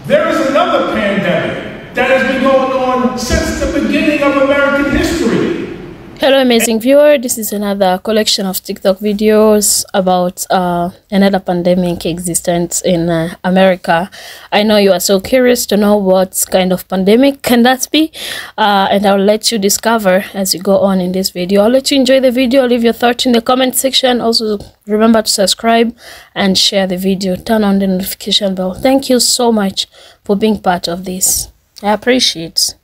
There is another pandemic that has been going on since the beginning of American history. Hello amazing viewer, this is another collection of TikTok videos about another pandemic existence in America. I know you are so curious to know what kind of pandemic can that be, and I'll let you discover as you go on in this video. I'll let you enjoy the video, leave your thoughts in the comment section. Also remember to subscribe and share the video, turn on the notification bell. Thank you so much for being part of this. I appreciate it.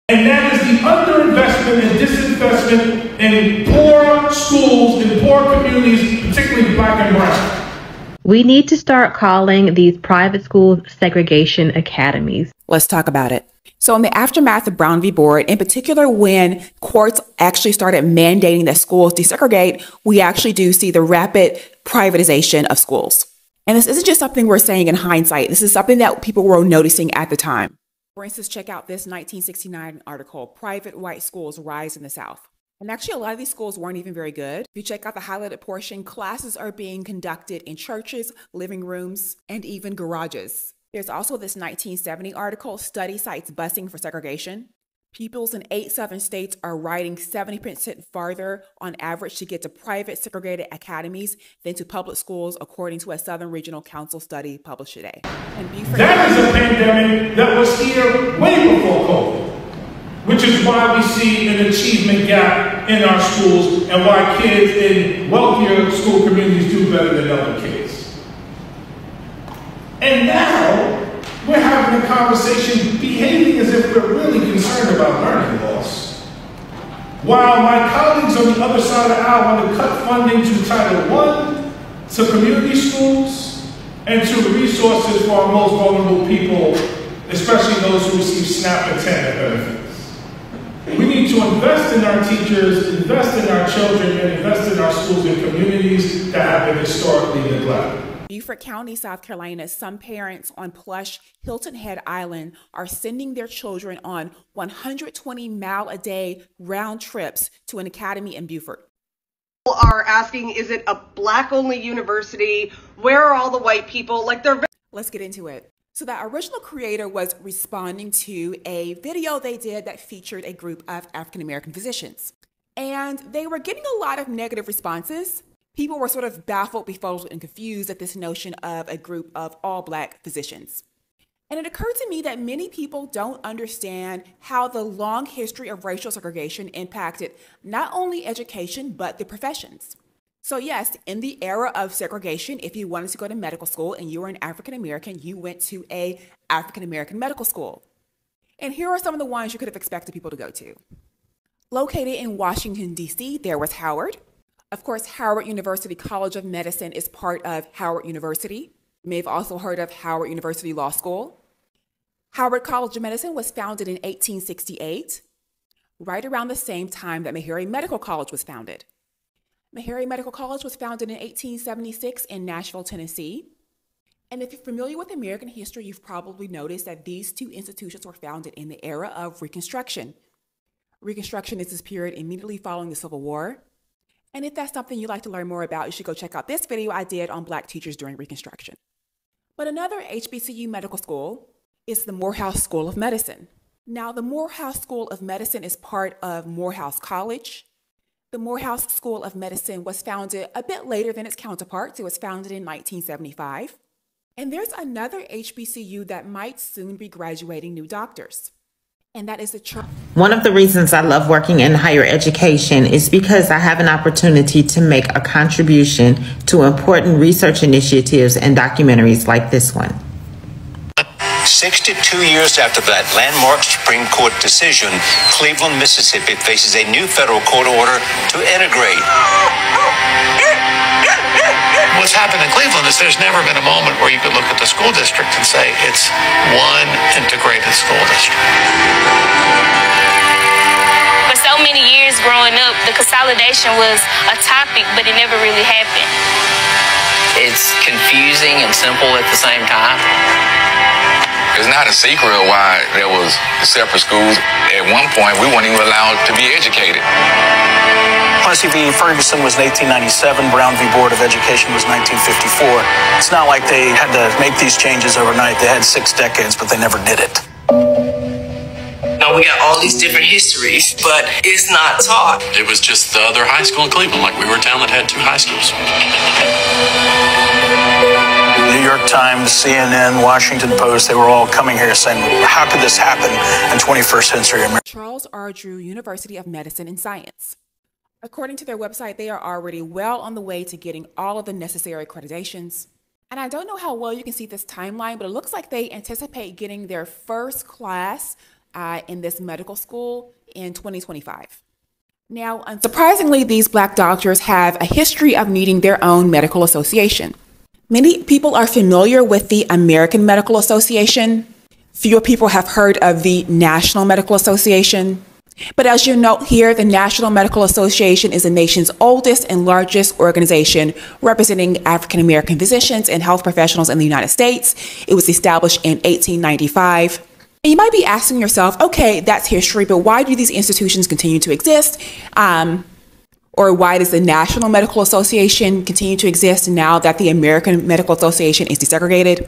And that is the underinvestment and disinvestment in poor schools, in poor communities, particularly black and brown. We need to start calling these private schools segregation academies. Let's talk about it. So in the aftermath of Brown v. Board, in particular when courts actually started mandating that schools desegregate, we actually do see the rapid privatization of schools. And this isn't just something we're saying in hindsight. This is something that people were noticing at the time. For instance, check out this 1969 article, Private White Schools Rise in the South. And actually, a lot of these schools weren't even very good. If you check out the highlighted portion, classes are being conducted in churches, living rooms, and even garages. There's also this 1970 article, Study Cites Busing for Segregation. Pupils in 8 southern states are riding 70% farther on average to get to private segregated academies than to public schools, according to a Southern Regional Council study published today. And that is a pandemic that was here way before COVID, which is why we see an achievement gap in our schools and why kids in wealthier school communities do better than other kids. And now, we're having a conversation behaving as if we're really concerned about learning loss. While my colleagues on the other side of the aisle want to cut funding to Title I, to community schools, and to resources for our most vulnerable people, especially those who receive SNAP and TANF benefits. We need to invest in our teachers, invest in our children, and invest in our schools and communities that have been historically neglected. Beaufort County, South Carolina, some parents on plush Hilton Head Island are sending their children on 120-mile-a-day round trips to an academy in Beaufort. People are asking, is it a black-only university? Where are all the white people? Let's get into it. So the original creator was responding to a video they did that featured a group of African-American physicians. And they were getting a lot of negative responses. People were sort of baffled, befuddled, and confused at this notion of a group of all black physicians. And it occurred to me that many people don't understand how the long history of racial segregation impacted not only education, but the professions. So yes, in the era of segregation, if you wanted to go to medical school and you were an African American, you went to an African American medical school. And here are some of the ones you could have expected people to go to. Located in Washington, D.C., there was Howard. Of course, Howard University College of Medicine is part of Howard University. You may have also heard of Howard University Law School. Howard College of Medicine was founded in 1868, right around the same time that Meharry Medical College was founded. Meharry Medical College was founded in 1876 in Nashville, Tennessee. And if you're familiar with American history, you've probably noticed that these two institutions were founded in the era of Reconstruction. Reconstruction is this period immediately following the Civil War. And if that's something you'd like to learn more about, you should go check out this video I did on Black teachers during Reconstruction. But another HBCU medical school is the Morehouse School of Medicine. Now, the Morehouse School of Medicine is part of Morehouse College. The Morehouse School of Medicine was founded a bit later than its counterparts. It was founded in 1975. And there's another HBCU that might soon be graduating new doctors. And that is the church. One of the reasons I love working in higher education is because I have an opportunity to make a contribution to important research initiatives and documentaries like this one. 62 years after that landmark Supreme Court decision, Cleveland, Mississippi faces a new federal court order to integrate. What's happened in Cleveland is there's never been a moment where you could look at the school district and say it's one integrated school district. For so many years growing up, the consolidation was a topic, but it never really happened. It's confusing and simple at the same time. It's not a secret why there was separate schools. At one point, we weren't even allowed to be educated. Plessy v. Ferguson was in 1897. Brown v. Board of Education was 1954. It's not like they had to make these changes overnight. They had 6 decades, but they never did it. Now we got all these different histories, but it's not taught. It was just the other high school in Cleveland. Like, we were a town that had 2 high schools. New York Times, CNN, Washington Post, they were all coming here saying, how could this happen in 21st century America? Charles R. Drew University of Medicine and Science. According to their website, they are already well on the way to getting all of the necessary accreditations. And I don't know how well you can see this timeline, but it looks like they anticipate getting their first class in this medical school in 2025. Now, unsurprisingly, these Black doctors have a history of needing their own medical association. Many people are familiar with the American Medical Association. Fewer people have heard of the National Medical Association. But as you note here, the National Medical Association is the nation's oldest and largest organization representing African American physicians and health professionals in the United States. It was established in 1895. And you might be asking yourself, okay, that's history, but why do these institutions continue to exist? Or why does the National Medical Association continue to exist now that the American Medical Association is desegregated?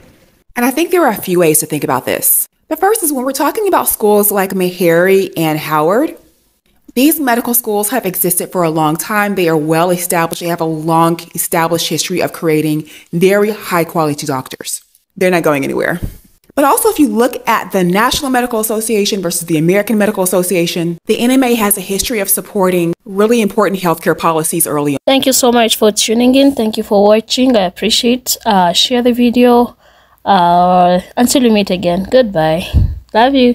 And I think there are a few ways to think about this. The first is when we're talking about schools like Meharry and Howard, these medical schools have existed for a long time. They are well established. They have a long established history of creating very high quality doctors. They're not going anywhere. But also, if you look at the National Medical Association versus the American Medical Association, the NMA has a history of supporting really important healthcare policies early on. Thank you so much for tuning in. Thank you for watching. I appreciate. Share the video. Until we meet again. Goodbye. Love you.